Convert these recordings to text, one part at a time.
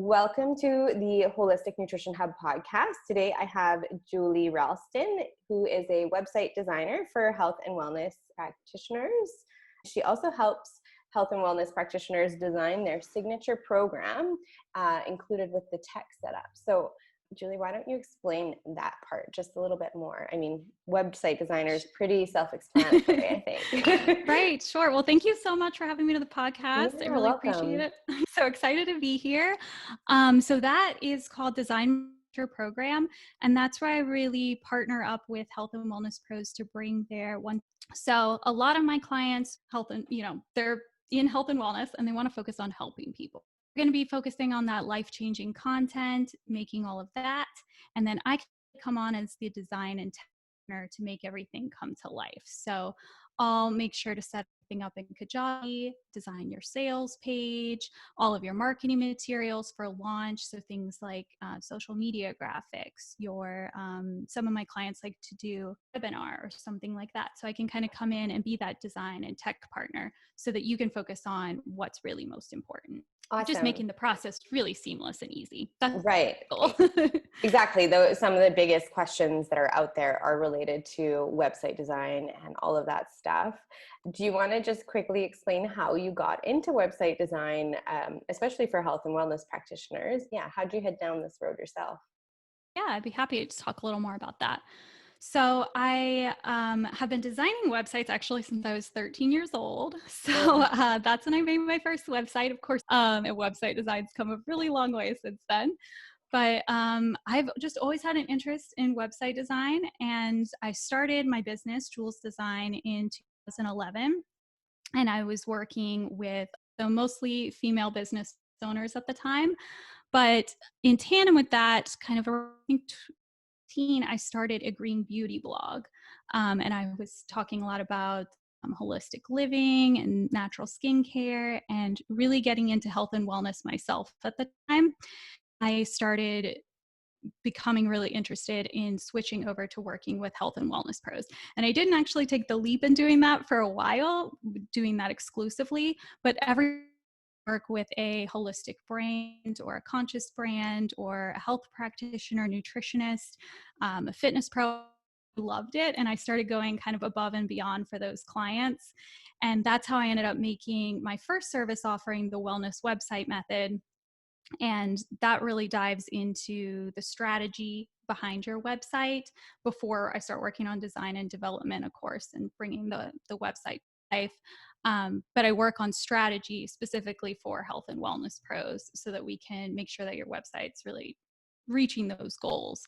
Welcome to the Holistic Nutrition Hub podcast. Today I have Julie Ralston, who is a website designer for health and wellness practitioners. She also helps health and wellness practitioners design their signature program, included with the tech setup. So Julie, why don't you explain that part just a little bit more? I mean, website designer is pretty self-explanatory, I think. Right, sure. Well, thank you so much for having me to the podcast. I You're really welcome. appreciate it. I'm so excited to be here. So that is called Design Your Program, and that's where I really partner up with health and wellness pros to bring their one. So a lot of my clients, they're in health and wellness, and they want to focus on helping people. We're going to be focusing on that life-changing content, making all of that, and then I can come on as the design and to make everything come to life. So I'll make sure to set everything up in Kajabi, design your sales page, all of your marketing materials for launch. So things like social media graphics, some of my clients like to do webinar or something like that. So I can kind of come in and be that design and tech partner so that you can focus on what's really most important. Awesome. Just making the process really seamless and easy. That's right. Cool. Exactly. Though some of the biggest questions that are out there are related to website design and all of that stuff. Do you want to just quickly explain how you got into website design, especially for health and wellness practitioners? Yeah. How'd you head down this road yourself? Yeah, I'd be happy to talk a little more about that. So I have been designing websites actually since I was 13 years old. So that's when I made my first website. Of course, and website design's come a really long way since then. But I've just always had an interest in website design. And I started my business, Jules Design, in 2011. And I was working with mostly female business owners at the time. But in tandem with that, kind of around I started a green beauty blog, and I was talking a lot about holistic living and natural skincare and really getting into health and wellness myself at the time. I started becoming really interested in switching over to working with health and wellness pros. And I didn't actually take the leap in doing that for a while, doing that exclusively, but every work with a holistic brand or a conscious brand or a health practitioner, nutritionist, a fitness pro, loved it. And I started going kind of above and beyond for those clients. And that's how I ended up making my first service offering, the wellness website method. And that really dives into the strategy behind your website before I start working on design and development, of course, and bringing the website to life. But I work on strategy specifically for health and wellness pros so that we can make sure that your website's really reaching those goals.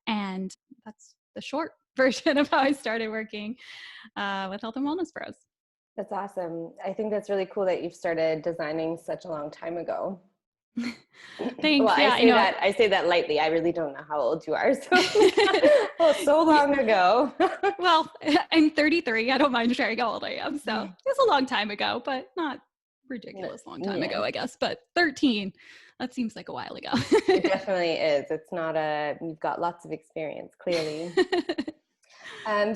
And that's the short version of how I started working with health and wellness pros. That's awesome. I think that's really cool that you've started designing such a long time ago. Thanks. Well, Yeah, I say that lightly. I really don't know how old you are. So long ago. Well, I'm 33. I don't mind sharing how old I am. So it's a long time ago, but not ridiculous long time ago, I guess. But 13, that seems like a while ago. It definitely is. It's not you've got lots of experience, clearly.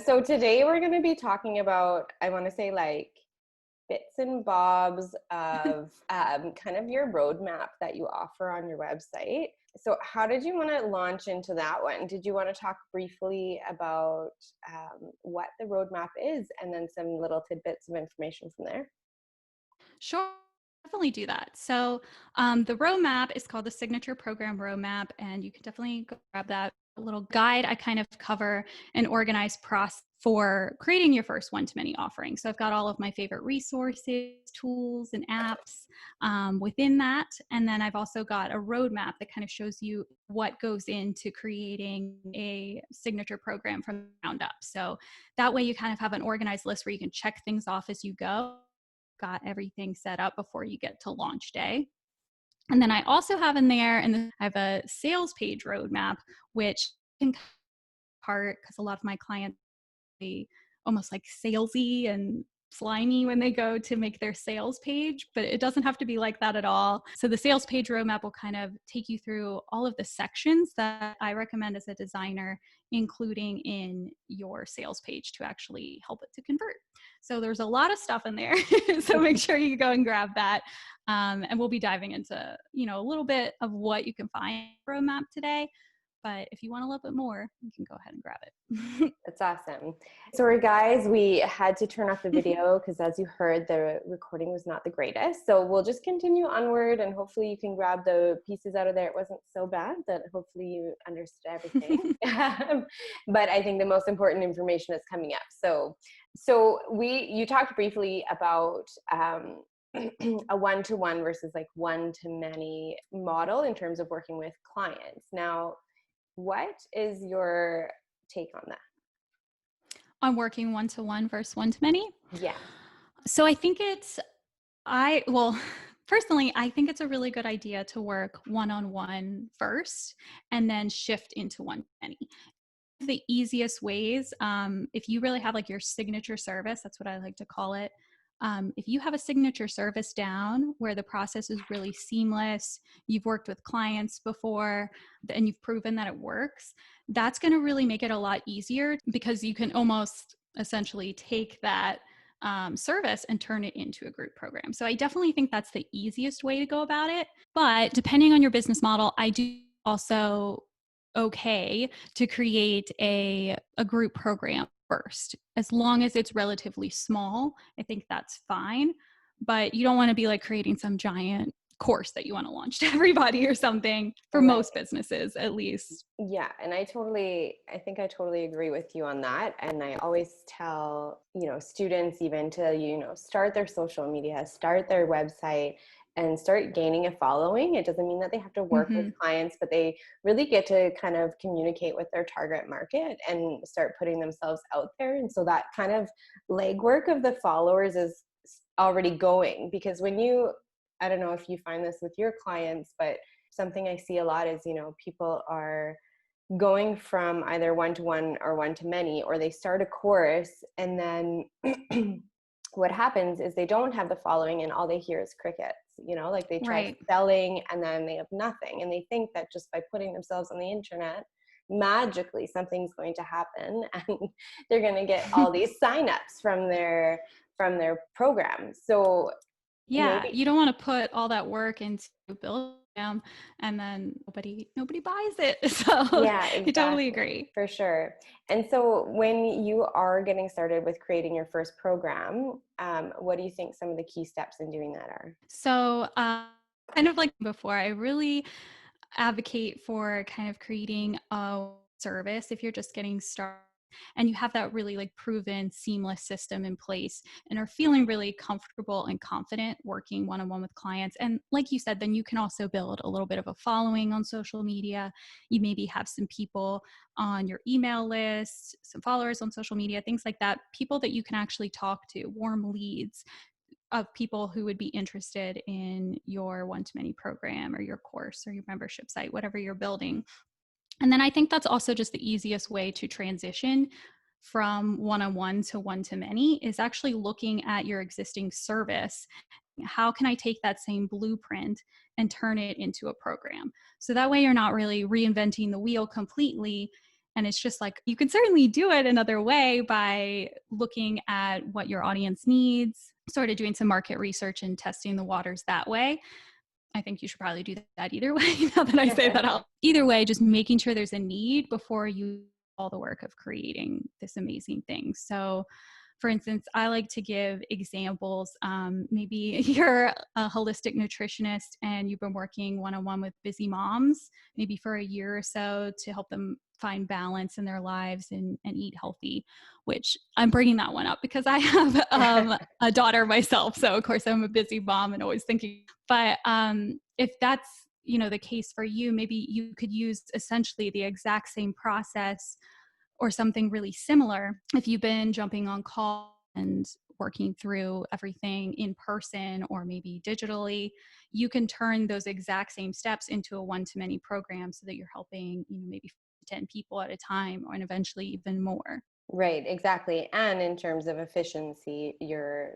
So today we're going to be talking about, I want to say like bits and bobs of kind of your roadmap that you offer on your website. So how did you want to launch into that one? Did you want to talk briefly about what the roadmap is and then some little tidbits of information from there? Sure, definitely do that. So the roadmap is called the Signature Program Roadmap, and you can definitely go grab that little guide. I kind of cover an organized process for creating your first one-to-many offering. So I've got all of my favorite resources, tools, and apps within that. And then I've also got a roadmap that kind of shows you what goes into creating a signature program from the ground up. So that way you kind of have an organized list where you can check things off as you go. Got everything set up before you get to launch day. And then I also have in there, and I have a sales page roadmap, which can part because a lot of my clients almost like salesy and slimy when they go to make their sales page, but it doesn't have to be like that at all. So the sales page roadmap will kind of take you through all of the sections that I recommend as a designer, including in your sales page to actually help it to convert. So there's a lot of stuff in there. So make sure you go and grab that. And we'll be diving into, a little bit of what you can find for a map today. But if you want a little bit more, you can go ahead and grab it. That's awesome. Sorry, guys, we had to turn off the video because, as you heard, the recording was not the greatest. So we'll just continue onward, and hopefully you can grab the pieces out of there. It wasn't so bad that hopefully you understood everything. But I think the most important information is coming up. So you talked briefly about a one-to-one versus like one-to-many model in terms of working with clients. Now, what is your take on that? On working one-to-one versus one-to-many? Yeah. So I think personally, I think it's a really good idea to work one-on-one first and then shift into one-to-many. The easiest ways, if you really have like your signature service, that's what I like to call it. If you have a signature service down where the process is really seamless, you've worked with clients before, and you've proven that it works, that's going to really make it a lot easier because you can almost essentially take that service and turn it into a group program. So I definitely think that's the easiest way to go about it. But depending on your business model, I do also okay to create a group program first. As long as it's relatively small, I think that's fine. But you don't want to be like creating some giant course that you want to launch to everybody or something for most businesses, at least. Yeah. And I think I totally agree with you on that. And I always tell, students even to, start their social media, start their website, and start gaining a following. It doesn't mean that they have to work with clients, but they really get to kind of communicate with their target market and start putting themselves out there. And so that kind of legwork of the followers is already going, because I don't know if you find this with your clients, but something I see a lot is, people are going from either one-to-one or one-to-many, or they start a course and then what happens is they don't have the following and all they hear is crickets, like they try selling and then they have nothing. And they think that just by putting themselves on the internet, magically something's going to happen and they're going to get all these signups from their program. So yeah, you don't want to put all that work into building them and then nobody buys it. So yeah, exactly. I totally agree. For sure. And so when you are getting started with creating your first program, what do you think some of the key steps in doing that are? So kind of like before, I really advocate for kind of creating a service if you're just getting started and you have that really like proven seamless system in place and are feeling really comfortable and confident working one-on-one with clients. And like you said, then you can also build a little bit of a following on social media. You maybe have some people on your email list, some followers on social media, things like that, people that you can actually talk to, warm leads of people who would be interested in your one-to-many program or your course or your membership site, whatever you're building. And then I think that's also just the easiest way to transition from one-on-one to one-to-many is actually looking at your existing service. How can I take that same blueprint and turn it into a program? So that way you're not really reinventing the wheel completely. And it's just like, you can certainly do it another way by looking at what your audience needs, sort of doing some market research and testing the waters that way. I think you should probably do that either way, now that I say that out. Either way, just making sure there's a need before you do all the work of creating this amazing thing. So for instance, I like to give examples. Maybe you're a holistic nutritionist and you've been working one-on-one with busy moms, maybe for a year or so to help them find balance in their lives and eat healthy, which I'm bringing that one up because I have a daughter myself. So of course I'm a busy mom and always thinking, but if that's, the case for you, maybe you could use essentially the exact same process or something really similar. If you've been jumping on call and working through everything in person or maybe digitally, you can turn those exact same steps into a one-to-many program so that you're helping, maybe 10 people at a time and eventually even more. Right, exactly. And in terms of efficiency, you're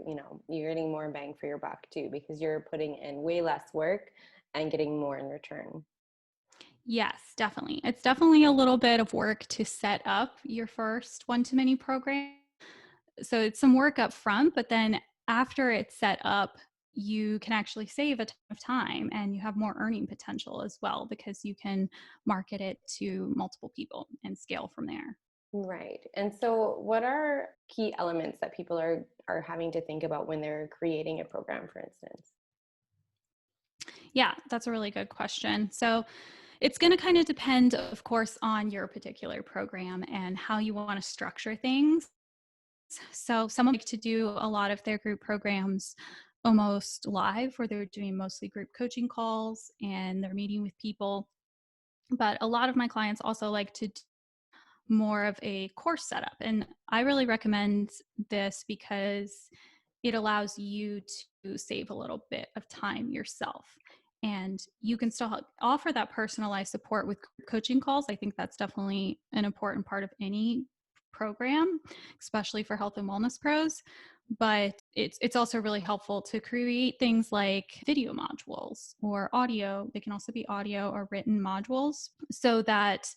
getting more bang for your buck too, because you're putting in way less work and getting more in return. Yes, definitely. It's definitely a little bit of work to set up your first one-to-many program. So it's some work up front, but then after it's set up, you can actually save a ton of time and you have more earning potential as well because you can market it to multiple people and scale from there. Right. And so what are key elements that people are having to think about when they're creating a program, for instance? Yeah, that's a really good question. So it's going to kind of depend, of course, on your particular program and how you want to structure things. So some like to do a lot of their group programs almost live, where they're doing mostly group coaching calls and they're meeting with people. But a lot of my clients also like to do more of a course setup. And I really recommend this because it allows you to save a little bit of time yourself. And you can still offer that personalized support with coaching calls. I think that's definitely an important part of any program, especially for health and wellness pros. But it's also really helpful to create things like video modules or audio. They can also be audio or written modules so that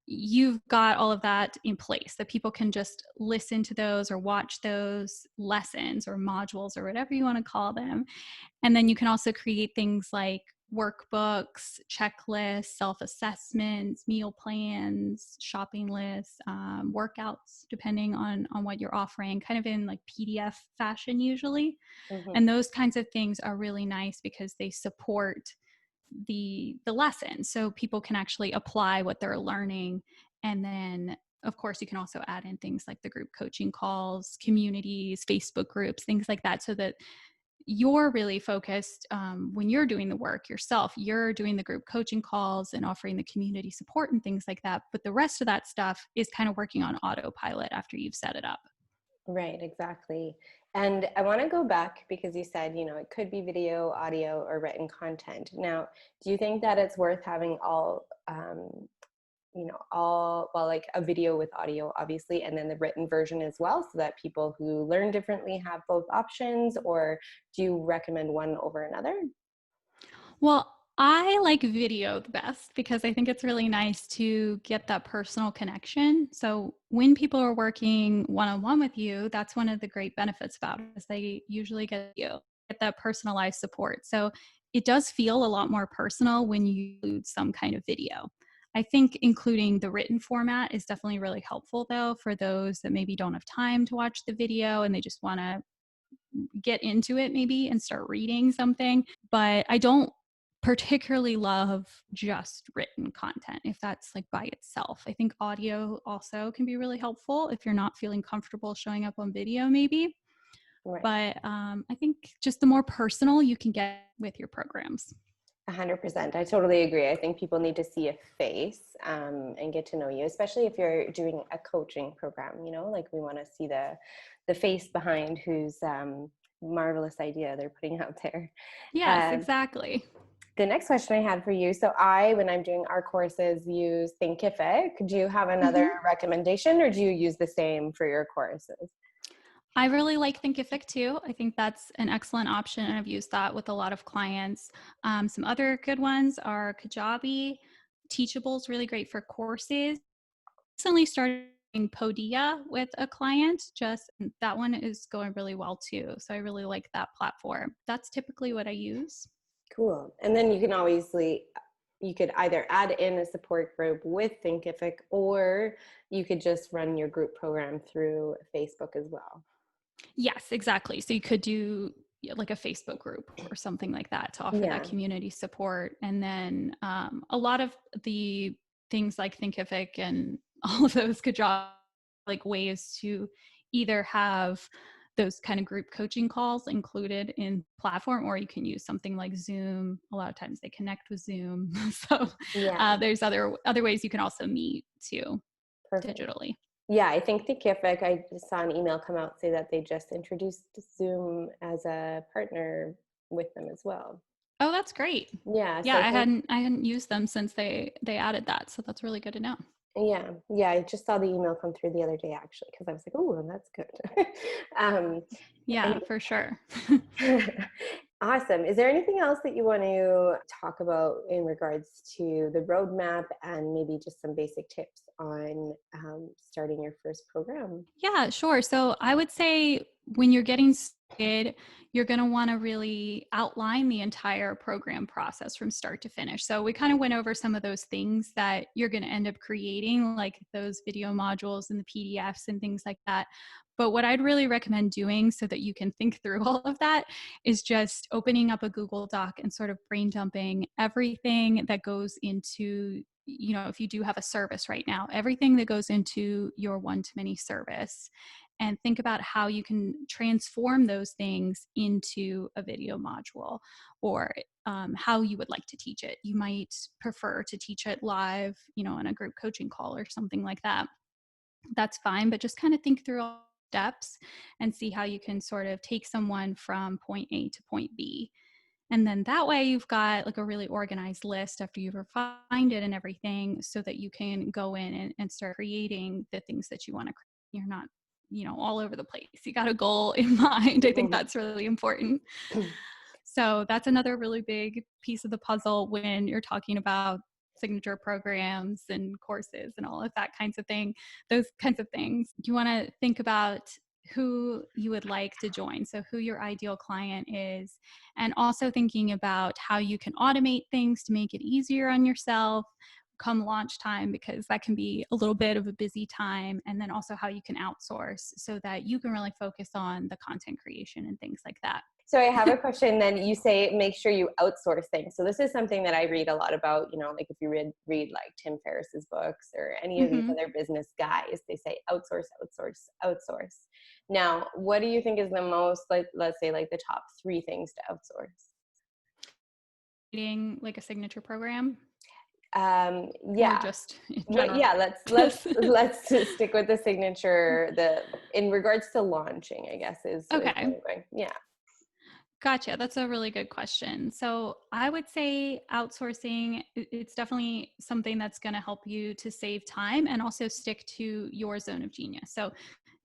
you've got all of that in place that people can just listen to those or watch those lessons or modules or whatever you want to call them. And then you can also create things like workbooks, checklists, self-assessments, meal plans, shopping lists, workouts, depending on what you're offering, kind of in like PDF fashion usually. Hmm. And those kinds of things are really nice because they support the lesson so people can actually apply what they're learning. And then of course you can also add in things like the group coaching calls, communities, Facebook groups, things like that, so that you're really focused when you're doing the work yourself. You're doing the group coaching calls and offering the community support and things like that, but the rest of that stuff is kind of working on autopilot after you've set it up. Right, exactly. And I want to go back because you said, it could be video, audio, or written content. Now, do you think that it's worth having well, like a video with audio, obviously, and then the written version as well, so that people who learn differently have both options, or do you recommend one over another? Well, I like video the best because I think it's really nice to get that personal connection. So when people are working one-on-one with you, that's one of the great benefits about it is they usually get that personalized support. So it does feel a lot more personal when you include some kind of video. I think including the written format is definitely really helpful though for those that maybe don't have time to watch the video and they just want to get into it maybe and start reading something. But I don't particularly love just written content if that's like by itself. I think audio also can be really helpful if you're not feeling comfortable showing up on video maybe. Right. But I think just the more personal you can get with your programs. 100%. I totally agree. I think people need to see a face and get to know you, especially if you're doing a coaching program. Like we want to see the face behind whose marvelous idea they're putting out there. Yes, Uh, exactly. the next question I had for you. So when I'm doing our courses, use Thinkific. Do you have another Mhm. recommendation, or do you use the same for your courses? I really like Thinkific too. I think that's an excellent option, and I've used that with a lot of clients. Some other good ones are Kajabi. Teachable is really great for courses. Recently started doing Podia with a client. Just that one is going really well too. So I really like that platform. That's typically what I use. Cool. And then you could either add in a support group with Thinkific, or you could just run your group program through Facebook as well. Yes, exactly. So you could do like a Facebook group or something like that to offer that Yeah. community support. And then a lot of the things like Thinkific and all of those could draw like ways to either have those kind of group coaching calls included in platform, or you can use something like Zoom. A lot of times they connect with Zoom. So Yeah. there's other ways you can also meet too Perfect. digitally. Yeah, I think Thinkific, I just saw an email come out say that they just introduced Zoom as a partner with them as well. Oh, that's great. Yeah, Yeah, so I think I hadn't used them since they added that, so that's really good to know. yeah, I just saw the email come through the other day actually, because I was like, oh, that's good. um, Yeah, and for sure. Awesome. Is there anything else that you want to talk about in regards to the roadmap and maybe just some basic tips on starting your first program? Yeah, sure. So I would say when you're getting started, you're going to want to really outline the entire program process from start to finish. So we kind of went over some of those things that you're going to end up creating, like those video modules and the PDFs and things like that. But what I'd really recommend doing so that you can think through all of that is just opening up a Google Doc and sort of brain dumping everything that goes into, if you do have a service right now, everything that goes into your one-to-many service, and think about how you can transform those things into a video module, or how you would like to teach it. You might prefer to teach it live, in a group coaching call or something like that. That's fine, but just kind of think through all the steps and see how you can sort of take someone from point A to point B. And then that way you've got like a really organized list after you've refined it and everything, so that you can go in and start creating the things that you want to create. You're not, all over the place. You got a goal in mind. I think that's really important. So that's another really big piece of the puzzle when you're talking about signature programs and courses and all of that kinds of thing, those kinds of things. You want to think about who you would like to join, so who your ideal client is, and also thinking about how you can automate things to make it easier on yourself come launch time, because that can be a little bit of a busy time. And then also how you can outsource so that you can really focus on the content creation and things like that. So I have a question. Then you say make sure you outsource things. So this is something that I read a lot about, like if you read like Tim Ferriss's books or any of these other business guys, they say outsource, outsource, outsource. Now, what do you think is the most, like, let's say like the top 3 things to outsource? Creating like a signature program, or Yeah. just in Well, general? yeah, let's stick with the signature, in regards to launching, I guess is where Okay. I'm going. Yeah. Gotcha. That's a really good question. So I would say outsourcing, it's definitely something that's going to help you to save time and also stick to your zone of genius. So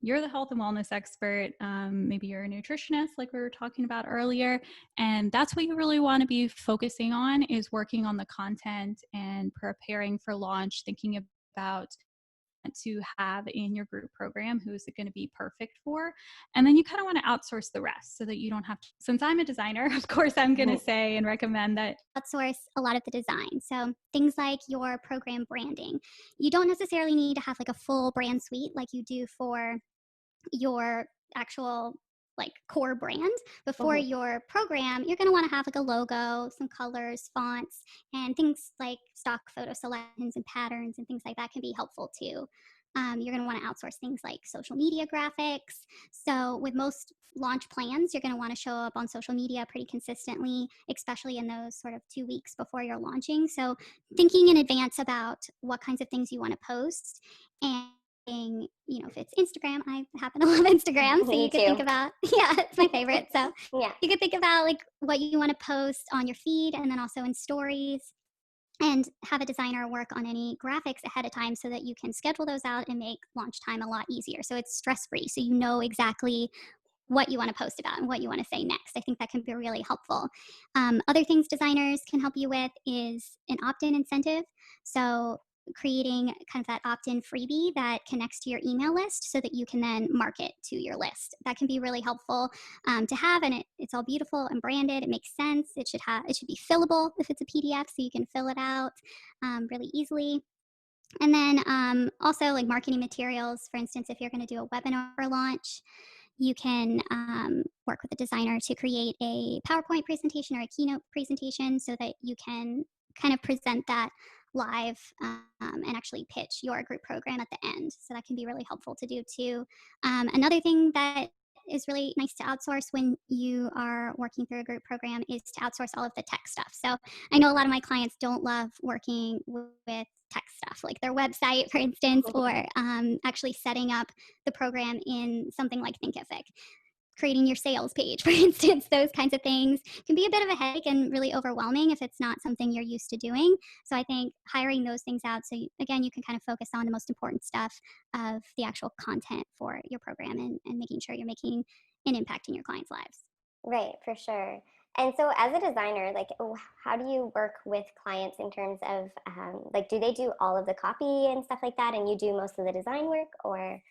you're the health and wellness expert. Maybe you're a nutritionist, like we were talking about earlier. And that's what you really want to be focusing on, is working on the content and preparing for launch, thinking about to have in your group program, who is it going to be perfect for, and then you kind of want to outsource the rest so that you don't have to. Since I'm a designer, of course I'm going to say and recommend that outsource a lot of the design. So things like your program branding, you don't necessarily need to have like a full brand suite like you do for your actual like core brand. But for your program, you're going to want to have like a logo, some colors, fonts, and things like stock photo selections and patterns and things like that can be helpful too. You're going to want to outsource things like social media graphics. So with most launch plans, you're going to want to show up on social media pretty consistently, especially in those sort of 2 weeks before you're launching. So thinking in advance about what kinds of things you want to post, and if it's Instagram, I happen to love Instagram, so you could think about, yeah, it's my favorite. So Yeah. you could think about like what you want to post on your feed and then also in stories, and have a designer work on any graphics ahead of time so that you can schedule those out and make launch time a lot easier. So it's stress-free. So you know exactly what you want to post about and what you want to say next. I think that can be really helpful. Other things designers can help you with is an opt-in incentive. So creating kind of that opt-in freebie that connects to your email list so that you can then market to your list. That can be really helpful to have, and it's all beautiful and branded. It makes sense. It should be fillable if it's a PDF, so you can fill it out really easily. And then also like marketing materials. For instance, if you're going to do a webinar launch, you can work with a designer to create a PowerPoint presentation or a keynote presentation so that you can kind of present that live and actually pitch your group program at the end. So that can be really helpful to do too. Another thing that is really nice to outsource when you are working through a group program is to outsource all of the tech stuff. So I know a lot of my clients don't love working with tech stuff, like their website, for instance, or actually setting up the program in something like Thinkific. Creating your sales page, for instance, those kinds of things can be a bit of a headache and really overwhelming if it's not something you're used to doing. So I think hiring those things out, so again, you can kind of focus on the most important stuff of the actual content for your program, and making sure you're making an impact in your clients' lives. Right, for sure. And so as a designer, like, how do you work with clients in terms of, like, do they do all of the copy and stuff like that, and you do most of the design work, or?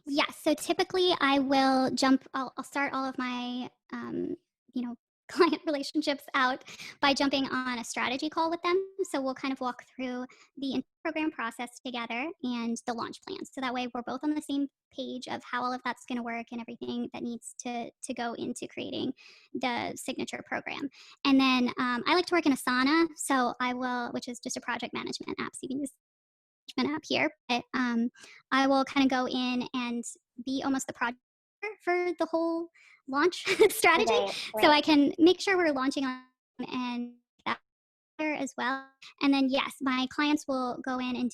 Yes. So typically I will I'll start all of my, you know, client relationships out by jumping on a strategy call with them. So we'll kind of walk through the program process together and the launch plans. So that way we're both on the same page of how all of that's going to work and everything that needs to go into creating the signature program. And then I like to work in Asana. So which is just a project management app. So you can use app here, but I will kind of go in and be almost the project for the whole launch strategy. Right, So right. I can make sure we're launching on and that as well. And then yes, my clients will go in and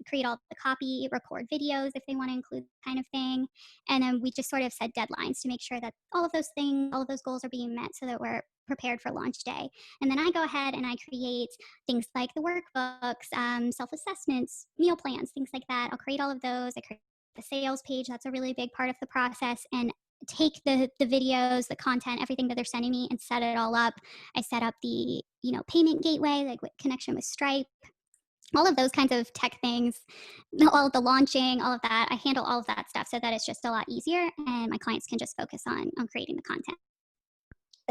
create all the copy, record videos if they want to include kind of thing. And then we just sort of set deadlines to make sure that all of those goals are being met so that we're prepared for launch day. And then I go ahead and I create things like the workbooks, self-assessments, meal plans, things like that. I'll create all of those. I create the sales page. That's a really big part of the process. And take the videos, the content, everything that they're sending me and set it all up. I set up the, payment gateway, like with connection with Stripe, all of those kinds of tech things, all of the launching, all of that. I handle all of that stuff so that it's just a lot easier and my clients can just focus on creating the content.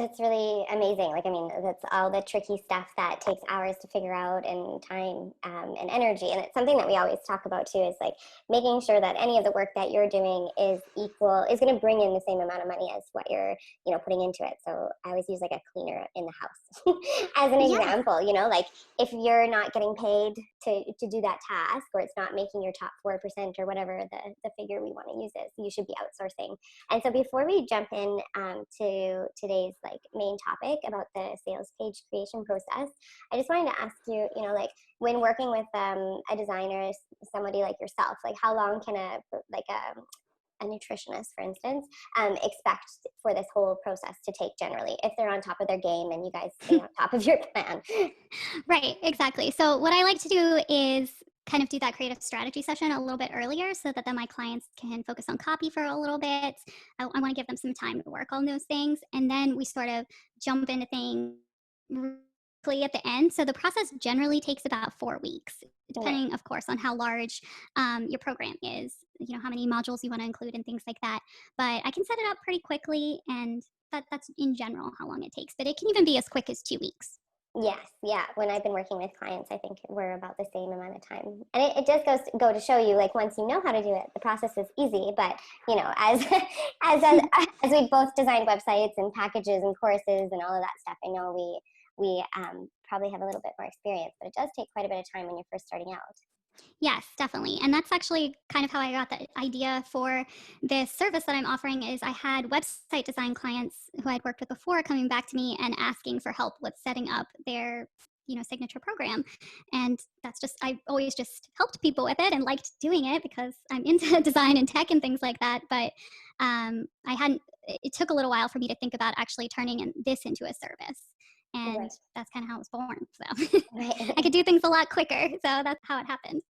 It's really amazing. Like, I mean, that's all the tricky stuff that takes hours to figure out, and time, and energy. And it's something that we always talk about too, is like making sure that any of the work that you're doing is going to bring in the same amount of money as what you're, putting into it. So I always use like a cleaner in the house as an example, like if you're not getting paid to do that task, or it's not making your top 4% or whatever the figure we want to use is, you should be outsourcing. And so before we jump in to today's like main topic about the sales page creation process, I just wanted to ask you, like when working with a designer, somebody like yourself, like how long can a nutritionist, for instance, expect for this whole process to take generally, if they're on top of their game and you guys stay on top of your plan? Right, exactly. So what I like to do is kind of do that creative strategy session a little bit earlier so that then my clients can focus on copy for a little bit. I want to give them some time to work on those things. And then we sort of jump into things really at the end. So the process generally takes about 4 weeks, depending, of course, on how large your program is, how many modules you want to include and things like that. But I can set it up pretty quickly, and that's in general how long it takes. But it can even be as quick as 2 weeks. Yes, yeah. When I've been working with clients, I think we're about the same amount of time. And it does go to show you, like, once you know how to do it, the process is easy. But, as as we've both designed websites and packages and courses and all of that stuff, I know we probably have a little bit more experience, but it does take quite a bit of time when you're first starting out. Yes, definitely. And that's actually kind of how I got the idea for this service that I'm offering. Is I had website design clients who I'd worked with before coming back to me and asking for help with setting up their signature program. And that's just, I always just helped people with it and liked doing it because I'm into design and tech and things like that. But it took a little while for me to think about actually turning this into a service. And that's kind of how it was born. So I could do things a lot quicker. So that's how it happened.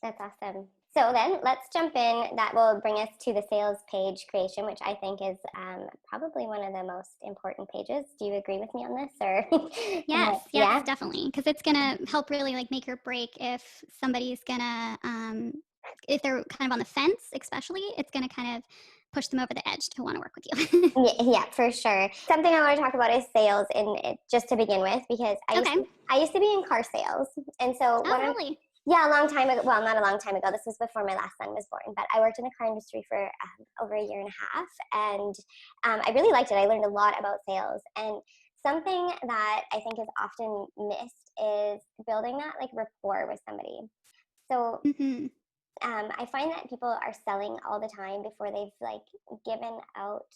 That's awesome. So then let's jump in. That will bring us to the sales page creation, which I think is probably one of the most important pages. Do you agree with me on this? Or Yes, definitely. Because it's going to help really like make or break if somebody's going to, if they're kind of on the fence, especially, it's going to kind of push them over the edge to want to work with you. Yeah, for sure. Something I want to talk about is sales, just to begin with, because I used to be in car sales. And so really? Yeah, a long time ago. Well, not a long time ago. This was before my last son was born. But I worked in the car industry for over a year and a half. And I really liked it. I learned a lot about sales. And something that I think is often missed is building that like rapport with somebody. So I find that people are selling all the time before they've like given out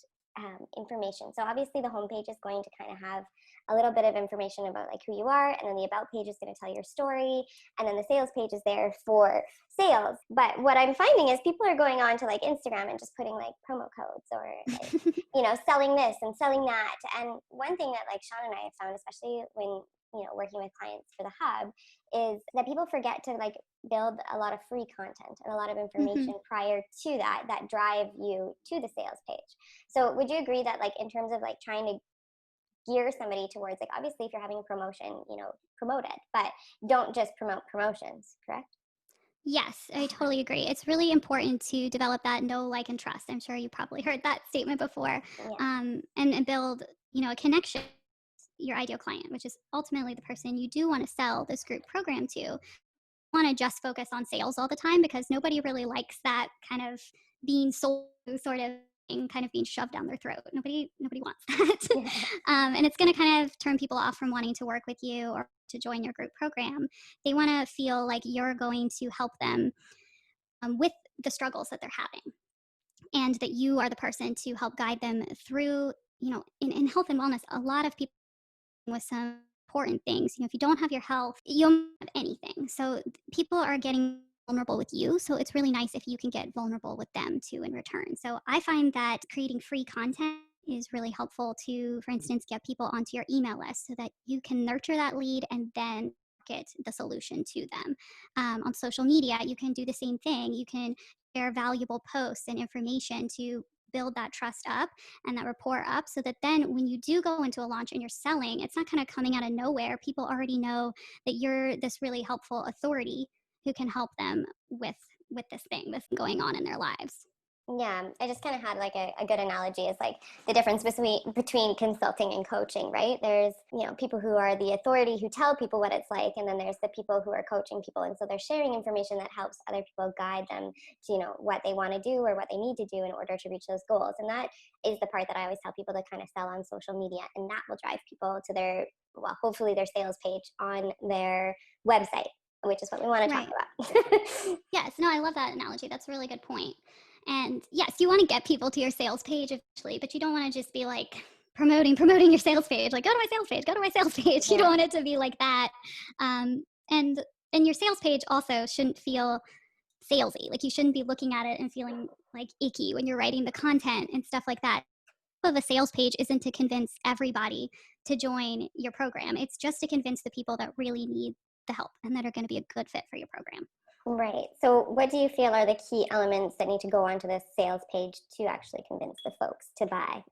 information. So obviously the homepage is going to kind of have a little bit of information about like who you are, and then the about page is going to tell your story, and then the sales page is there for sales. But what I'm finding is people are going on to like Instagram and just putting like promo codes, or like, selling this and selling that. And one thing that like Sean and I have found, especially when working with clients for the hub, is that people forget to like build a lot of free content and a lot of information prior to that drive you to the sales page. So would you agree that like in terms of like trying to gear somebody towards, like, obviously if you're having a promotion, promote it, but don't just promote promotions, correct? Yes, I totally agree. It's really important to develop that know, like, and trust. I'm sure you probably heard that statement before, Yeah. and build, a connection with your ideal client, which is ultimately the person you do want to sell this group program to. Want to just focus on sales all the time because nobody really likes that kind of being sold sort of thing, kind of being shoved down their throat. Nobody wants that. And it's going to kind of turn people off from wanting to work with you or to join your group program. They want to feel like you're going to help them with the struggles that they're having, and that you are the person to help guide them through, in health and wellness. A lot of people with some important things. If you don't have your health, you don't have anything. So people are getting vulnerable with you. So it's really nice if you can get vulnerable with them too in return. So I find that creating free content is really helpful to, for instance, get people onto your email list so that you can nurture that lead and then get the solution to them. On social media, you can do the same thing. You can share valuable posts and information to build that trust up and that rapport up, so that then when you do go into a launch and you're selling, it's not kind of coming out of nowhere. People already know that you're this really helpful authority who can help them with this thing that's going on in their lives. Yeah, I just kind of had like a good analogy is like the difference between consulting and coaching, right? There's, people who are the authority who tell people what it's like, and then there's the people who are coaching people. And so they're sharing information that helps other people guide them to, what they want to do or what they need to do in order to reach those goals. And that is the part that I always tell people to kind of sell on social media, and that will drive people to hopefully their sales page on their website, which is what we want to talk about. Yes, no, I love that analogy. That's a really good point. And yes, you want to get people to your sales page eventually, but you don't want to just be like promoting your sales page, like go to my sales page, go to my sales page. You don't want it to be like that. And your sales page also shouldn't feel salesy. Like you shouldn't be looking at it and feeling like icky when you're writing the content and stuff like that. Of a sales page isn't to convince everybody to join your program. It's just to convince the people that really need the help and that are going to be a good fit for your program. Right. So what do you feel are the key elements that need to go onto this sales page to actually convince the folks to buy?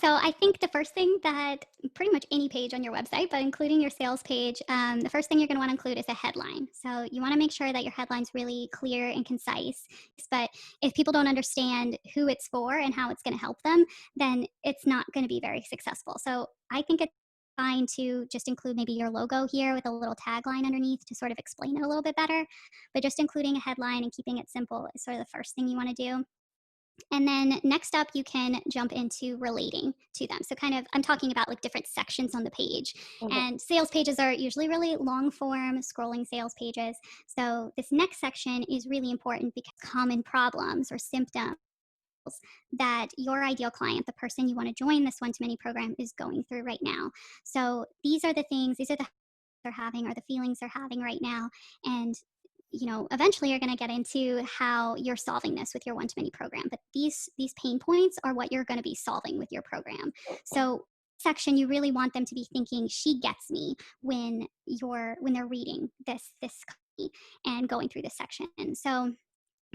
So I think the first thing that pretty much any page on your website, but including your sales page, the first thing you're going to want to include is a headline. So you want to make sure that your headline's really clear and concise. But if people don't understand who it's for and how it's going to help them, then it's not going to be very successful. So I think it's fine to just include maybe your logo here with a little tagline underneath to sort of explain it a little bit better. But just including a headline and keeping it simple is sort of the first thing you want to do. And then next up, you can jump into relating to them. So kind of, I'm talking about like different sections on the page. Mm-hmm. And sales pages are usually really long form scrolling sales pages. So this next section is really important because common problems or symptoms that your ideal client, the person you want to join this one-to-many program, is going through right now. So these are the they're having or the feelings they're having right now. And eventually you're going to get into how you're solving this with your one-to-many program. But these pain points are what you're going to be solving with your program. So section, you really want them to be thinking, she gets me, when they're reading this copy and going through this section. So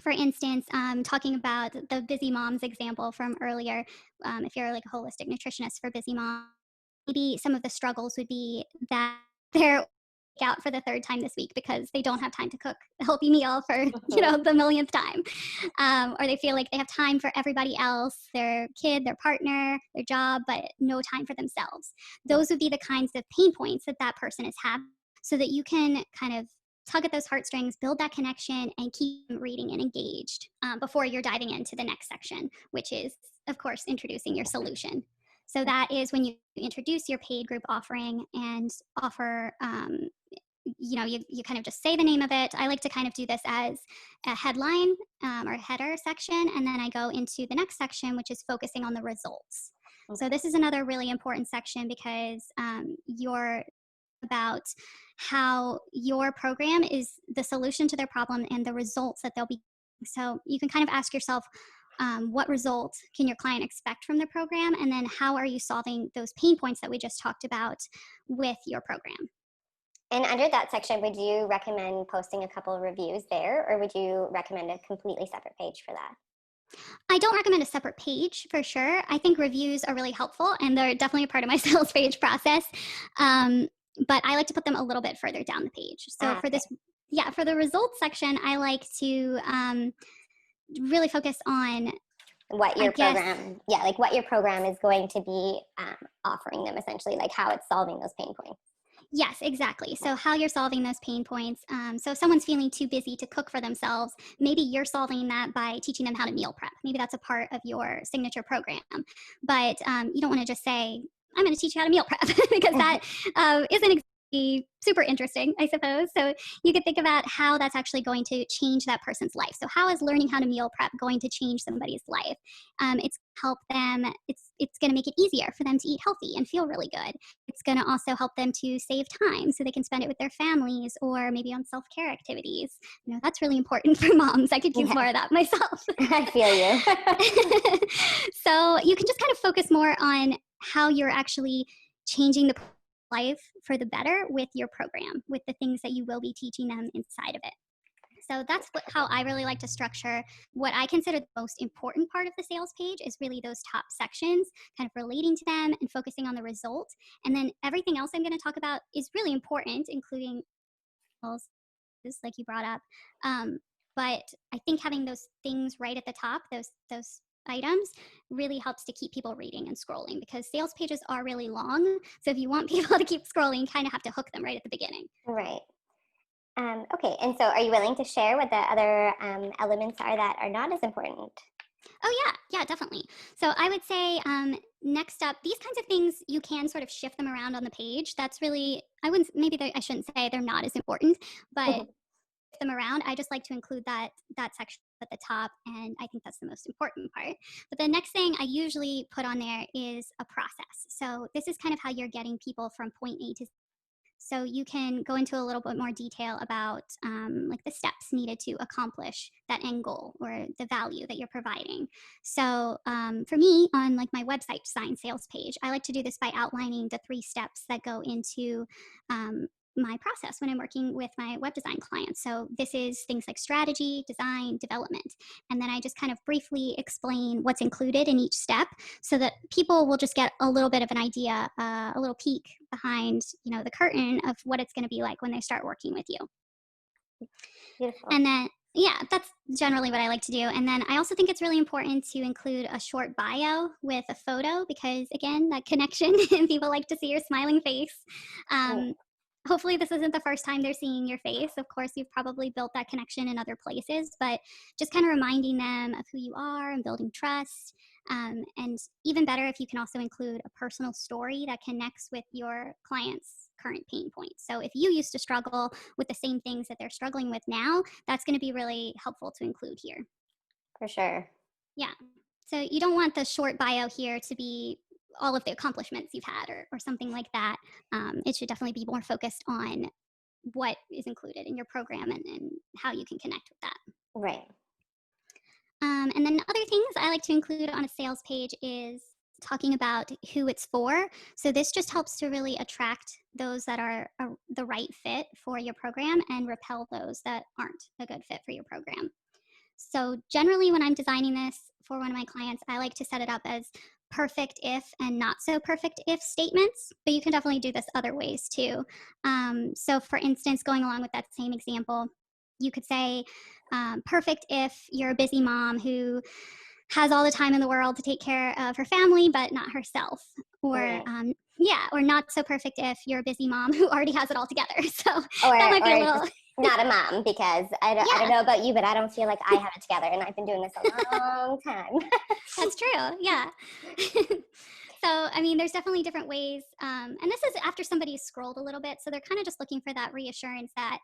for instance, talking about the busy moms example from earlier, if you're like a holistic nutritionist for busy moms, maybe some of the struggles would be that they're out for the third time this week because they don't have time to cook a healthy meal for the millionth time, or they feel like they have time for everybody else, their kid, their partner, their job, but no time for themselves. Those would be the kinds of pain points that person is having, so that you can kind of tug at those heartstrings, build that connection, and keep them reading and engaged before you're diving into the next section, which is, of course, introducing your solution. So that is when you introduce your paid group offering and offer, you kind of just say the name of it. I like to kind of do this as a headline or a header section, and then I go into the next section, which is focusing on the results. Okay. So this is another really important section because you're about how your program is the solution to their problem and the results that they'll be. So you can kind of ask yourself, what result can your client expect from their program? And then how are you solving those pain points that we just talked about with your program? And under that section, would you recommend posting a couple of reviews there, or would you recommend a completely separate page for that? I don't recommend a separate page for sure. I think reviews are really helpful and they're definitely a part of my sales page process. But I like to put them a little bit further down the page. So for this, yeah, for the results section, I like to really focus on what your program, like what your program is going to be offering them, essentially, like how it's solving those pain points. Yes, exactly. So how you're solving those pain points. So if someone's feeling too busy to cook for themselves, maybe you're solving that by teaching them how to meal prep. Maybe that's a part of your signature program. But you don't want to just say, I'm going to teach you how to meal prep because that isn't exactly super interesting, I suppose. So you could think about how that's actually going to change that person's life. So how is learning how to meal prep going to change somebody's life? It's help them. It's going to make it easier for them to eat healthy and feel really good. It's going to also help them to save time so they can spend it with their families or maybe on self-care activities. You know, that's really important for moms. I could use more of that myself. I feel you. So you can just kind of focus more on how you're actually changing the life for the better with your program, with the things that you will be teaching them inside of it. So that's how I really like to structure what I consider the most important part of the sales page is really those top sections, kind of relating to them and focusing on the result. And then everything else I'm going to talk about is really important, including like you brought up. But I think having those things right at the top, those items really helps to keep people reading and scrolling because sales pages are really long. So if you want people to keep scrolling, you kind of have to hook them right at the beginning. Right. Okay. And so are you willing to share what the other elements are that are not as important? Oh, yeah, definitely. So I would say next up, these kinds of things, you can sort of shift them around on the page. That's really, I shouldn't say they're not as important, but shift them around. I just like to include that section at the top, and I think that's the most important part. But the next thing I usually put on there is a process. So this is kind of how you're getting people from point A to Z. So you can go into a little bit more detail about like the steps needed to accomplish that end goal or the value that you're providing. So for me, on like my website design sales page, I like to do this by outlining the 3 steps that go into my process when I'm working with my web design clients. So this is things like strategy, design, development. And then I just kind of briefly explain what's included in each step so that people will just get a little bit of an idea, a little peek behind, the curtain of what it's going to be like when they start working with you. Beautiful. And then, that's generally what I like to do. And then I also think it's really important to include a short bio with a photo because, again, that connection, and people like to see your smiling face. Hopefully this isn't the first time they're seeing your face. Of course, you've probably built that connection in other places, but just kind of reminding them of who you are and building trust. And even better if you can also include a personal story that connects with your client's current pain points. So if you used to struggle with the same things that they're struggling with now, that's going to be really helpful to include here. For sure. Yeah. So you don't want the short bio here to be all of the accomplishments you've had or something like that. It should definitely be more focused on what is included in your program and how you can connect with that. Right. And then other things I like to include on a sales page is talking about who it's for. So this just helps to really attract those that are the right fit for your program and repel those that aren't a good fit for your program. So generally when I'm designing this for one of my clients, I like to set it up as perfect if and not so perfect if statements, but you can definitely do this other ways too. So for instance, going along with that same example, you could say perfect if you're a busy mom who has all the time in the world to take care of her family, but not herself. Or, or not so perfect if you're a busy mom who already has it all together. So that might be a little... Not a mom, because I don't know about you, but I don't feel like I have it together, and I've been doing this a long time. That's true, yeah. So, I mean, there's definitely different ways. And this is after somebody's scrolled a little bit, so they're kind of just looking for that reassurance that,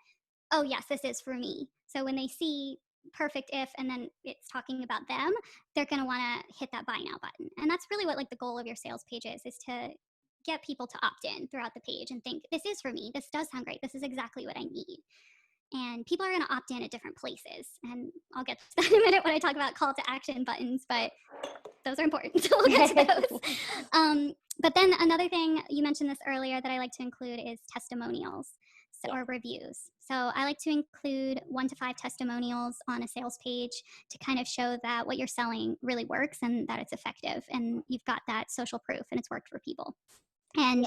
oh, yes, this is for me. So when they see perfect if and then it's talking about them, they're going to want to hit that buy now button. And that's really what like the goal of your sales page is to get people to opt in throughout the page and think, this is for me. This does sound great. This is exactly what I need. And people are going to opt in at different places. And I'll get to that in a minute when I talk about call to action buttons, but those are important. So we'll get to those. But then another thing, you mentioned this earlier, that I like to include is testimonials. or reviews. So I like to include 1 to 5 testimonials on a sales page to kind of show that what you're selling really works and that it's effective and you've got that social proof and it's worked for people. And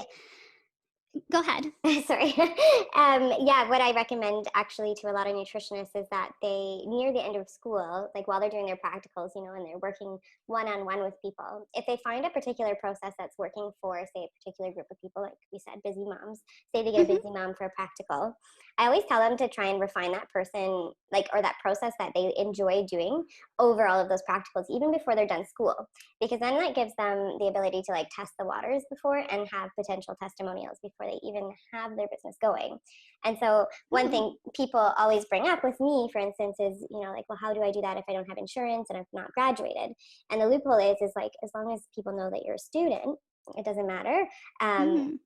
go ahead. Sorry. Yeah, what I recommend actually to a lot of nutritionists is that they, near the end of school, like while they're doing their practicals, you know, and they're working one-on-one with people, if they find a particular process that's working for, say, a particular group of people, like we said, busy moms, say they get a busy mom for a practical, I always tell them to try and refine that person, like, or that process that they enjoy doing over all of those practicals, even before they're done school, because then that gives them the ability to like test the waters before and have potential testimonials before they even have their business going. And so one thing people always bring up with me, for instance, is, you know, like, well, how do I do that if I don't have insurance and I've not graduated? And the loophole is like, as long as people know that you're a student, it doesn't matter. And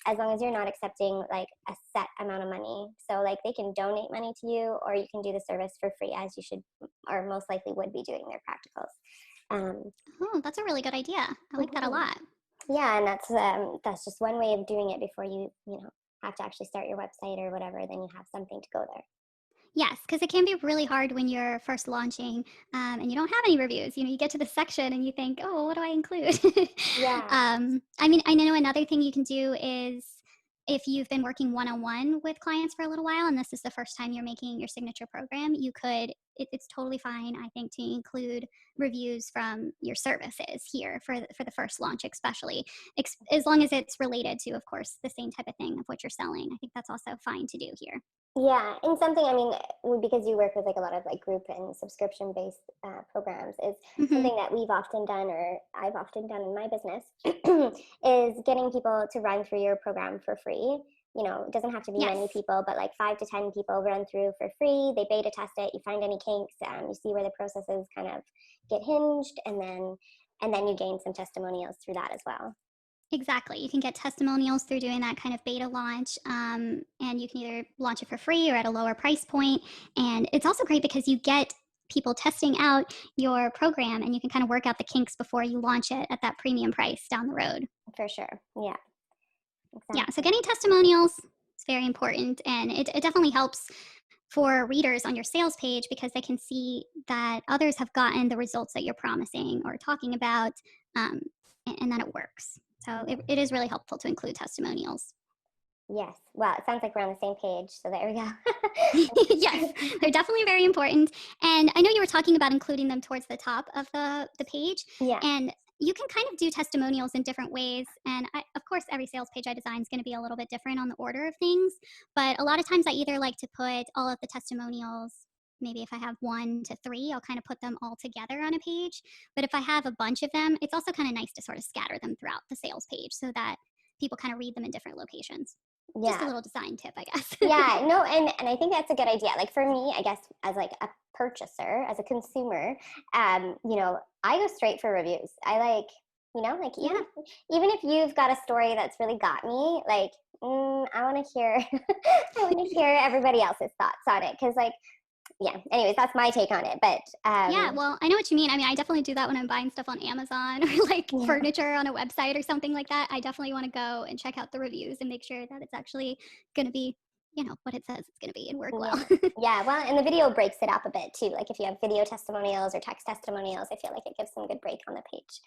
as long as you're not accepting like a set amount of money, so like they can donate money to you, or you can do the service for free, as you should or most likely would be doing their practicals. Oh, that's a really good idea. I like that a lot. Yeah, and that's just one way of doing it before you know, have to actually start your website or whatever. Then you have something to go there. Yes, because it can be really hard when you're first launching and you don't have any reviews. You know, you get to the section and you think, oh, what do I include? Yeah. I mean, I know another thing you can do is if you've been working one-on-one with clients for a little while and this is the first time you're making your signature program, you could, it's totally fine, I think, to include reviews from your services here for the first launch, especially, as long as it's related to, of course, the same type of thing of what you're selling. I think that's also fine to do here. Yeah, and something, I mean, because you work with like a lot of like group and subscription-based programs, is something that we've often done, or I've often done in my business, is getting people to run through your program for free. You know, it doesn't have to be many people, but like 5 to 10 people run through for free. They beta test it. You find any kinks, you see where the processes kind of get hinged, and then you gain some testimonials through that as well. Exactly. You can get testimonials through doing that kind of beta launch, and you can either launch it for free or at a lower price point. And it's also great because you get people testing out your program and you can kind of work out the kinks before you launch it at that premium price down the road. For sure. Yeah. Exactly. Yeah. So getting testimonials is very important, and it definitely helps for readers on your sales page because they can see that others have gotten the results that you're promising or talking about, and that it works. So it is really helpful to include testimonials. Yes. Well, it sounds like we're on the same page. So there we go. Yes, they're definitely very important. And I know you were talking about including them towards the top of the page. Yeah. And you can kind of do testimonials in different ways. And of course, every sales page I design is going to be a little bit different on the order of things. But a lot of times I either like to put all of the testimonials, maybe if I have 1 to 3, I'll kind of put them all together on a page. But if I have a bunch of them, it's also kind of nice to sort of scatter them throughout the sales page so that people kind of read them in different locations. Yeah. Just a little design tip, I guess. Yeah, no, and I think that's a good idea. Like for me, I guess as like a purchaser, as a consumer, you know, I go straight for reviews. I like, you know, like even if you've got a story that's really got me, like I want to hear, I want to hear everybody else's thoughts on it, because like, yeah, anyways, that's my take on it. But yeah, well, I know what you mean. I mean, I definitely do that when I'm buying stuff on Amazon or like furniture on a website or something like that. I definitely want to go and check out the reviews and make sure that it's actually going to be, you know, what it says it's going to be and work well. Yeah, well, and the video breaks it up a bit too. Like if you have video testimonials or text testimonials, I feel like it gives some good break on the page.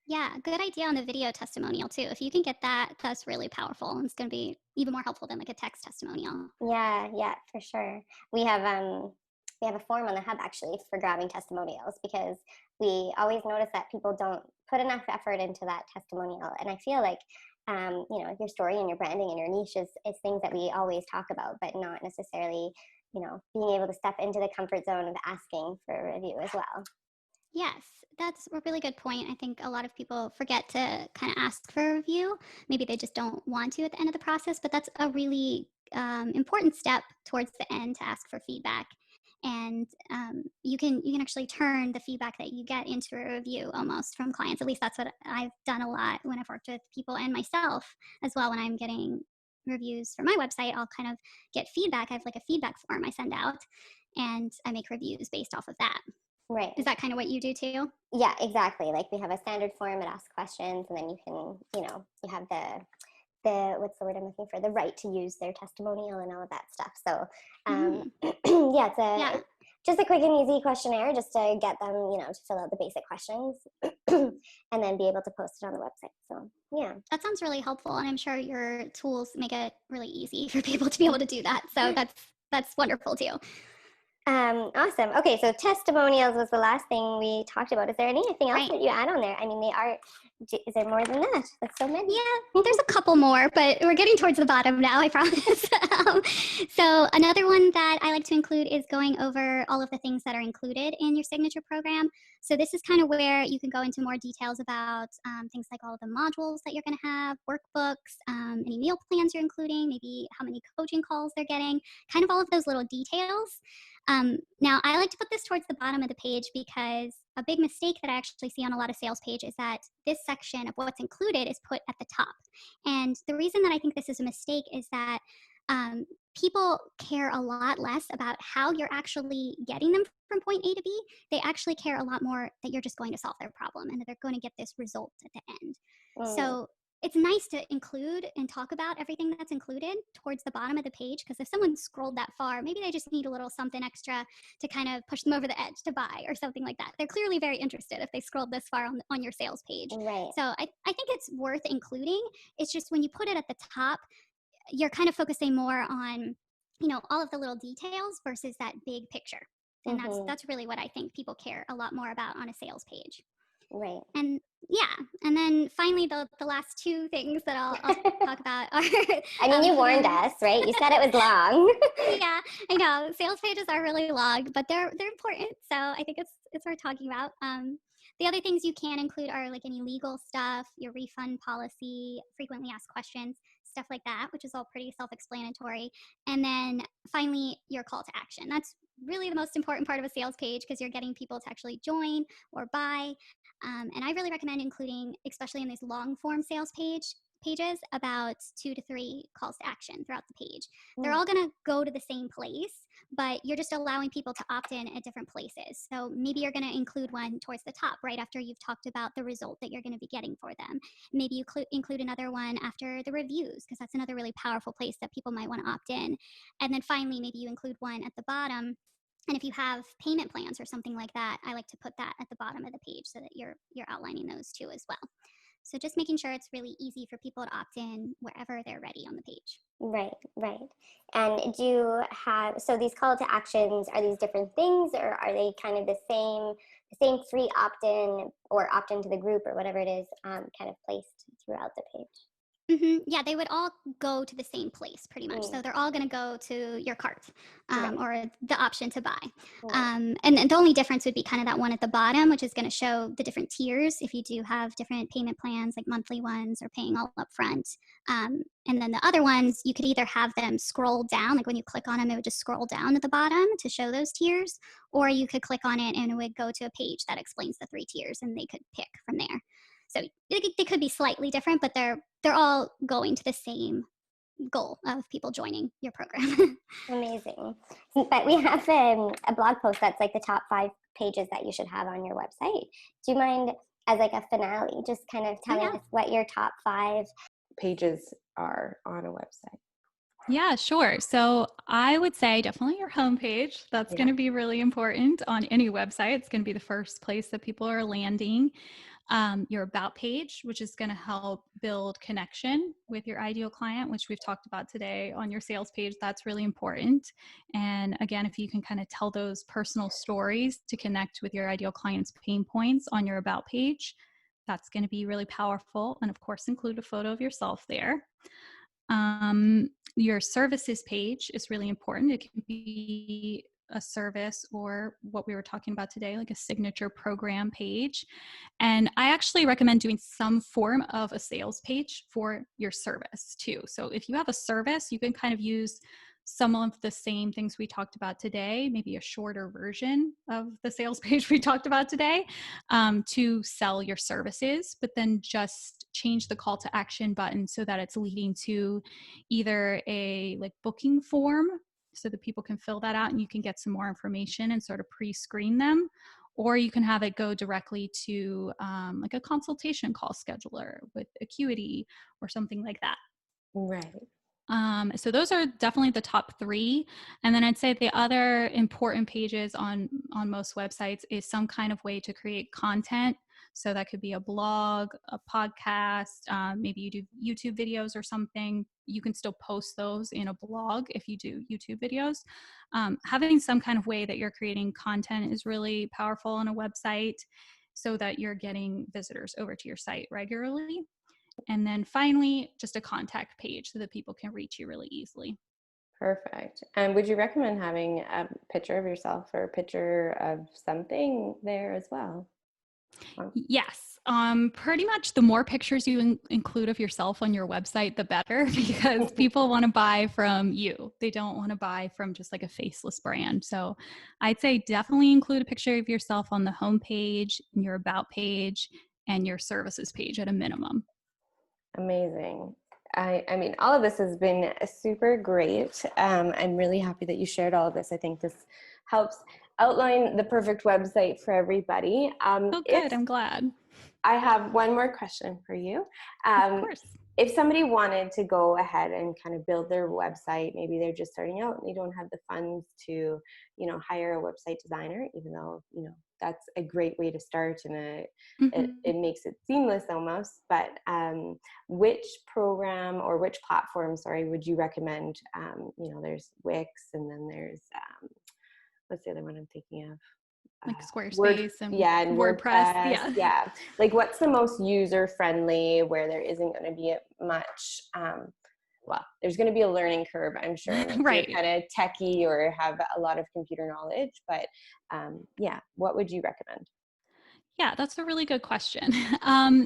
Yeah, good idea on the video testimonial too. If you can get that, that's really powerful. And it's going to be even more helpful than like a text testimonial. Yeah, for sure. We have a form on the hub actually for grabbing testimonials, because we always notice that people don't put enough effort into that testimonial. And I feel like, you know, your story and your branding and your niche is things that we always talk about, but not necessarily, you know, being able to step into the comfort zone of asking for a review as well. Yes, that's a really good point. I think a lot of people forget to kind of ask for a review. Maybe they just don't want to at the end of the process, but that's a really important step towards the end to ask for feedback. And you can actually turn the feedback that you get into a review almost from clients. At least that's what I've done a lot when I've worked with people and myself as well. When I'm getting reviews for my website, I'll kind of get feedback. I have like a feedback form I send out, and I make reviews based off of that. Right. Is that kind of what you do too? Yeah, exactly. Like we have a standard form, it asks questions, and then you can, you know, you have the what's the word I'm looking for? The right to use their testimonial and all of that stuff. So yeah, it's just a quick and easy questionnaire just to get them, to fill out the basic questions and then be able to post it on the website. So yeah. That sounds really helpful. And I'm sure your tools make it really easy for people to be able to do that. So that's wonderful too. Awesome. Okay, so testimonials was the last thing we talked about. Is there anything else that you add on there? I mean, is there more than that? That's so many. Yeah, there's a couple more, but we're getting towards the bottom now, I promise. So another one that I like to include is going over all of the things that are included in your signature program. So this is kind of where you can go into more details about things like all of the modules that you're going to have, workbooks, any meal plans you're including, maybe how many coaching calls they're getting, kind of all of those little details. Now, I like to put this towards the bottom of the page because a big mistake that I actually see on a lot of sales pages is that this section of what's included is put at the top. And the reason that I think this is a mistake is that people care a lot less about how you're actually getting them from point A to B. They actually care a lot more that you're just going to solve their problem and that they're going to get this result at the end. So it's nice to include and talk about everything that's included towards the bottom of the page, because if someone scrolled that far, maybe they just need a little something extra to kind of push them over the edge to buy or something like that. They're clearly very interested if they scrolled this far on your sales page. Right. So I think it's worth including. It's just when you put it at the top, you're kind of focusing more on, all of the little details versus that big picture. And that's really what I think people care a lot more about on a sales page. Right. And and then finally the last two things that I'll talk about are I mean, you warned us, right? You said it was long. Yeah, I know. Sales pages are really long, but they're important. So I think it's worth talking about. The other things you can include are like any legal stuff, your refund policy, frequently asked questions, stuff like that, which is all pretty self-explanatory. And then finally, your call to action. That's really the most important part of a sales page because you're getting people to actually join or buy. And I really recommend including, especially in these long form sales pages, about 2 to 3 calls to action throughout the page. They're all going to go to the same place, but you're just allowing people to opt in at different places. So maybe you're going to include one towards the top right after you've talked about the result that you're going to be getting for them. Maybe you include another one after the reviews, because that's another really powerful place that people might want to opt in. And then finally, maybe you include one at the bottom. And if you have payment plans or something like that, I like to put that at the bottom of the page so that you're outlining those too as well. So just making sure it's really easy for people to opt in wherever they're ready on the page. Right. And do you have, so these call to actions, are these different things or are they kind of the same free opt-in or opt-in to the group or whatever it is kind of placed throughout the page? Yeah, they would all go to the same place pretty much. So they're all going to go to your cart or the option to buy. And the only difference would be kind of that one at the bottom, which is going to show the different tiers if you do have different payment plans, like monthly ones or paying all up front. And then the other ones, you could either have them scroll down, like when you click on them, it would just scroll down at the bottom to show those tiers, or you could click on it and it would go to a page that explains the 3 tiers and they could pick from there. So they could be slightly different, but they're all going to the same goal of people joining your program. Amazing. But we have a blog post that's like the top 5 pages that you should have on your website. Do you mind, as like a finale, just kind of telling us what your top 5 pages are on a website? Yeah, sure. So I would say definitely your homepage. That's going to be really important on any website. It's going to be the first place that people are landing. Your about page, which is going to help build connection with your ideal client, which we've talked about today on your sales page. That's really important. And again, if you can kind of tell those personal stories to connect with your ideal client's pain points on your about page, that's going to be really powerful. And of course, include a photo of yourself there. Your services page is really important. It can be a service or what we were talking about today, like a signature program page. And I actually recommend doing some form of a sales page for your service too. So if you have a service, you can kind of use some of the same things we talked about today, maybe a shorter version of the sales page we talked about today, to sell your services, but then just change the call to action button so that it's leading to either a like booking form so that people can fill that out and you can get some more information and sort of pre-screen them, or you can have it go directly to like a consultation call scheduler with Acuity or something like that. Right. So those are definitely the top three. And then I'd say the other important pages on most websites is some kind of way to create content. So that could be a blog, a podcast, maybe you do YouTube videos or something. You can still post those in a blog if you do YouTube videos. Having some kind of way that you're creating content is really powerful on a website so that you're getting visitors over to your site regularly. And then finally, just a contact page so that people can reach you really easily. Perfect. And would you recommend having a picture of yourself or a picture of something there as well? Yes. Pretty much the more pictures you include of yourself on your website, the better, because people want to buy from you. They don't want to buy from just like a faceless brand. So I'd say definitely include a picture of yourself on the homepage, your about page, and your services page at a minimum. Amazing. I mean, all of this has been super great. I'm really happy that you shared all of this. I think this helps outline the perfect website for everybody. Oh, good. I'm glad. I have one more question for you. Of course. If somebody wanted to go ahead and kind of build their website, maybe they're just starting out and they don't have the funds to, hire a website designer, even though, that's a great way to start and it makes it seamless almost. But which program or which platform, would you recommend? There's Wix, and then there's, what's the other one I'm thinking of? Like Squarespace and and WordPress. Yeah. Like, what's the most user friendly where there isn't going to be much, there's going to be a learning curve, I'm sure. Right. You're kind of techie or have a lot of computer knowledge, but what would you recommend? Yeah, that's a really good question.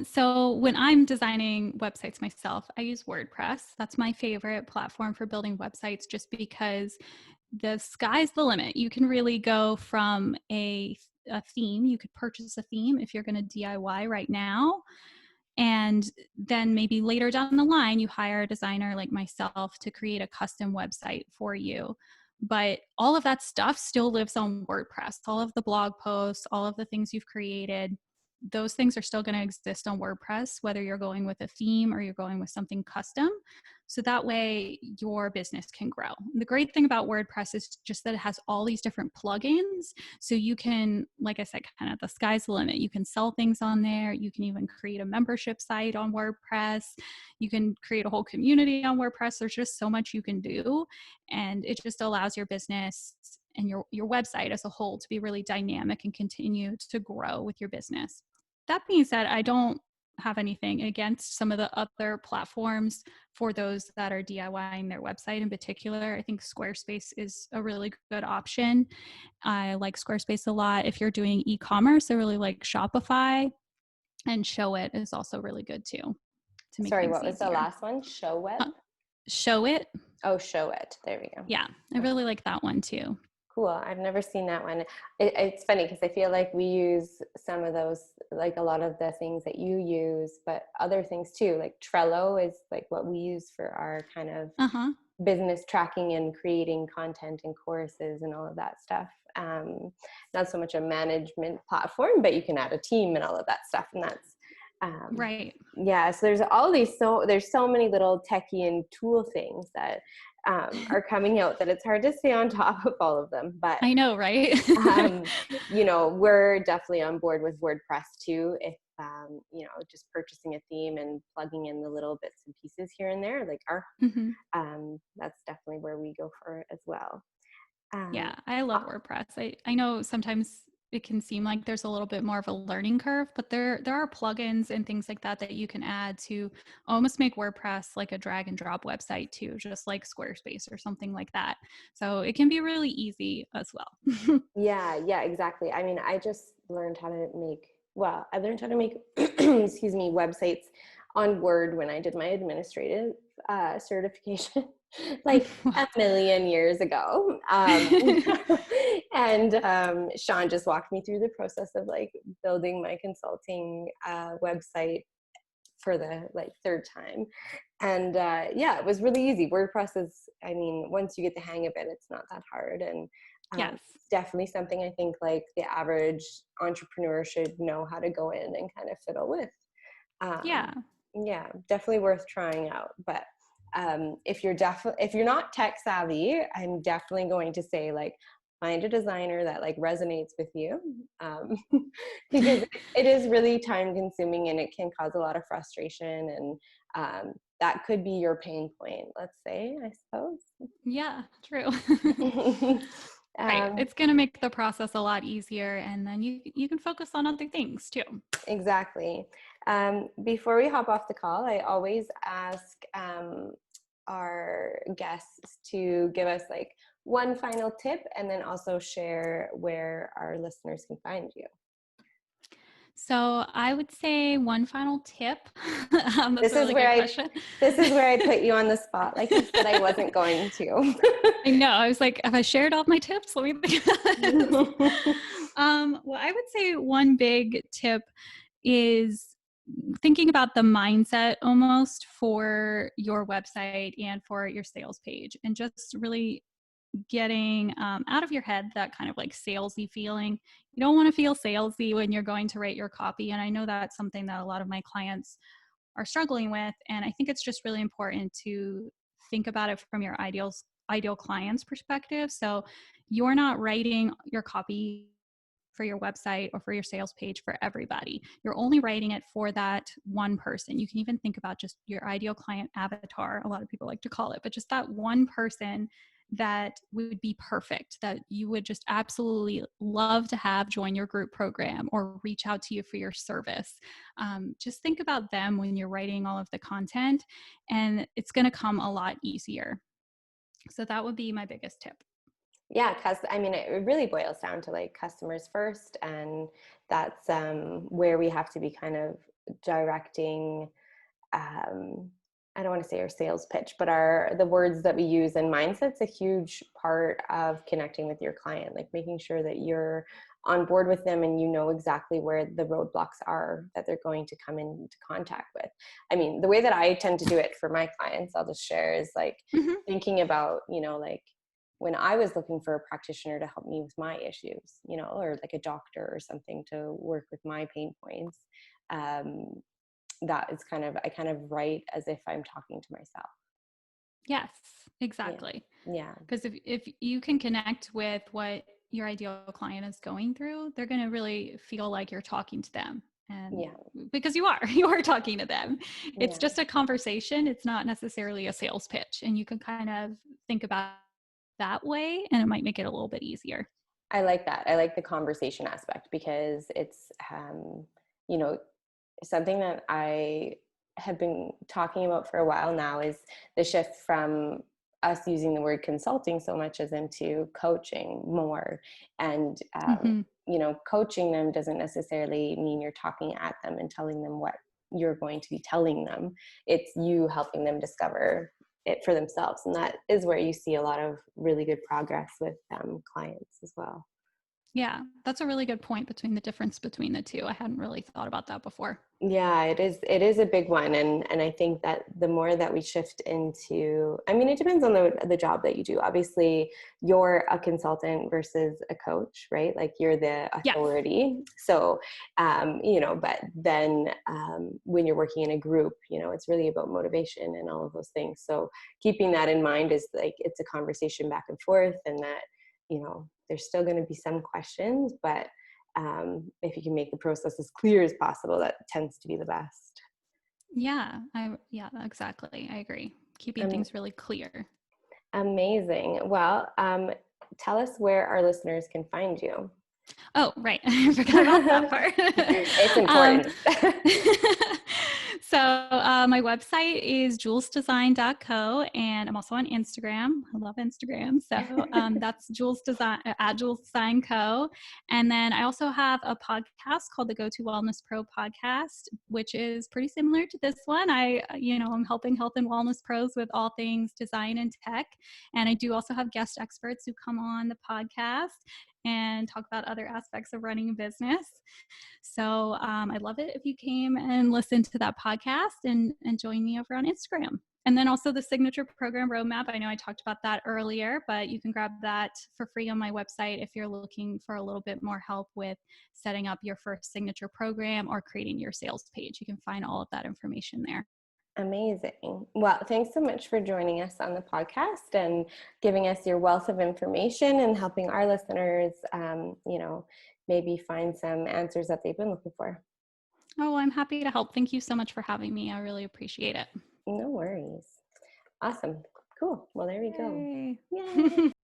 So when I'm designing websites myself, I use WordPress. That's my favorite platform for building websites just because the sky's the limit. You can really go from a theme. You could purchase a theme if you're going to DIY right now. And then maybe later down the line, you hire a designer like myself to create a custom website for you. But all of that stuff still lives on WordPress. All of the blog posts, all of the things you've created, those things are still going to exist on WordPress, whether you're going with a theme or you're going with something custom. So that way your business can grow. The great thing about WordPress is just that it has all these different plugins. So you can, like I said, kind of the sky's the limit. You can sell things on there. You can even create a membership site on WordPress. You can create a whole community on WordPress. There's just so much you can do. And it just allows your business and your website as a whole to be really dynamic and continue to grow with your business. That being said, I don't have anything against some of the other platforms for those that are DIYing their website in particular. I think Squarespace is a really good option. I like Squarespace a lot. If you're doing e-commerce, I really like Shopify, and Showit is also really good too to make things What was easier. the last one? Showit? Showit. Oh, Showit. There we go. Yeah, I really like that one too. Cool. I've never seen that one. It's funny because I feel like we use some of those, like a lot of the things that you use, but other things too. Like Trello is like what we use for our kind of business tracking and creating content and courses and all of that stuff. Not so much a management platform, but you can add a team and all of that stuff. And that's right. Yeah. So there's all these, there's so many little techie and tool things that are coming out that it's hard to stay on top of all of them. But I know, right? We're definitely on board with WordPress too. If just purchasing a theme and plugging in the little bits and pieces here and there, like that's definitely where we go for it as well. Yeah, I love WordPress. I know sometimes it can seem like there's a little bit more of a learning curve, but there are plugins and things like that you can add to almost make WordPress like a drag and drop website too, just like Squarespace or something like that. So it can be really easy as well. Yeah, exactly. I mean, I just learned how to make, I learned how to make, excuse me, websites on Word when I did my administrative certification. Like a million years ago. And Sean just walked me through the process of like building my consulting website for the third time. And it was really easy. WordPress is, I mean, once you get the hang of it, it's not that hard. And yes. It's definitely something I think like the average entrepreneur should know how to go in and kind of fiddle with. Yeah, definitely worth trying out. But if you're not tech savvy, I'm definitely going to say like, find a designer that like resonates with you, because it is really time consuming and it can cause a lot of frustration, and that could be your pain point, let's say, I suppose. Yeah, true. Right. It's going to make the process a lot easier, and then you can focus on other things too. Exactly. Before we hop off the call, I always ask our guests to give us like one final tip, and then also share where our listeners can find you. So I would say one final tip. That's This a really good question. This is where I put you on the spot. Like I said, I wasn't going to. I know. I was like, have I shared all my tips? Let me think about this. Well, I would say one big tip is thinking about the mindset almost for your website and for your sales page, and just really getting out of your head that kind of like salesy feeling. You don't want to feel salesy when you're going to write your copy. And I know that's something that a lot of my clients are struggling with. And I think it's just really important to think about it from your ideal client's perspective. So you're not writing your copy for your website or for your sales page for everybody. You're only writing it for that one person. You can even think about just your ideal client avatar, a lot of people like to call it, but just that one person that would be perfect, that you would just absolutely love to have join your group program or reach out to you for your service. Just think about them when you're writing all of the content, and it's going to come a lot easier. So that would be my biggest tip. Yeah, because I mean, it really boils down to like customers first, and that's where we have to be kind of directing. I don't want to say our sales pitch, but the words that we use, and mindset's a huge part of connecting with your client. Like making sure that you're on board with them and you know exactly where the roadblocks are that they're going to come into contact with. I mean, the way that I tend to do it for my clients, I'll just share, is like thinking about, like when I was looking for a practitioner to help me with my issues, or like a doctor or something to work with my pain points. That is I kind of write as if I'm talking to myself. Yes, exactly. Yeah. Because if you can connect with what your ideal client is going through, they're going to really feel like you're talking to them. And because you are talking to them. It's just a conversation. It's not necessarily a sales pitch. And you can kind of think about that way, and it might make it a little bit easier. I like that. I like the conversation aspect, because it's, something that I have been talking about for a while now, is the shift from us using the word consulting so much as into coaching more. And, coaching them doesn't necessarily mean you're talking at them and telling them what you're going to be telling them. It's you helping them discover it for themselves. And that is where you see a lot of really good progress with clients as well. Yeah, that's a really good point between the difference between the two. I hadn't really thought about that before. Yeah, it is a big one. And I think that the more that we shift into, I mean, it depends on the job that you do. Obviously, you're a consultant versus a coach, right? Like you're the authority. Yes. So, but then when you're working in a group, it's really about motivation and all of those things. So keeping that in mind is like, it's a conversation back and forth, and that, there's still going to be some questions, but if you can make the process as clear as possible, that tends to be the best. Yeah, exactly. I agree. Keeping things really clear. Amazing. Well, tell us where our listeners can find you. Oh, right. I forgot about that part. It's important. So my website is julesdesign.co, and I'm also on Instagram. I love Instagram. So that's Jules Design, at Jules Design Co. And then I also have a podcast called the Go To Wellness Pro podcast, which is pretty similar to this one. I'm helping health and wellness pros with all things design and tech. And I do also have guest experts who come on the podcast and talk about other aspects of running a business. So I'd love it if you came and listened to that podcast and join me over on Instagram. And then also the signature program roadmap. I know I talked about that earlier, but you can grab that for free on my website if you're looking for a little bit more help with setting up your first signature program or creating your sales page. You can find all of that information there. Amazing. Well, thanks so much for joining us on the podcast and giving us your wealth of information and helping our listeners, maybe find some answers that they've been looking for. Oh, I'm happy to help. Thank you so much for having me. I really appreciate it. No worries. Awesome. Cool. Well, there we go. Yay. Yay.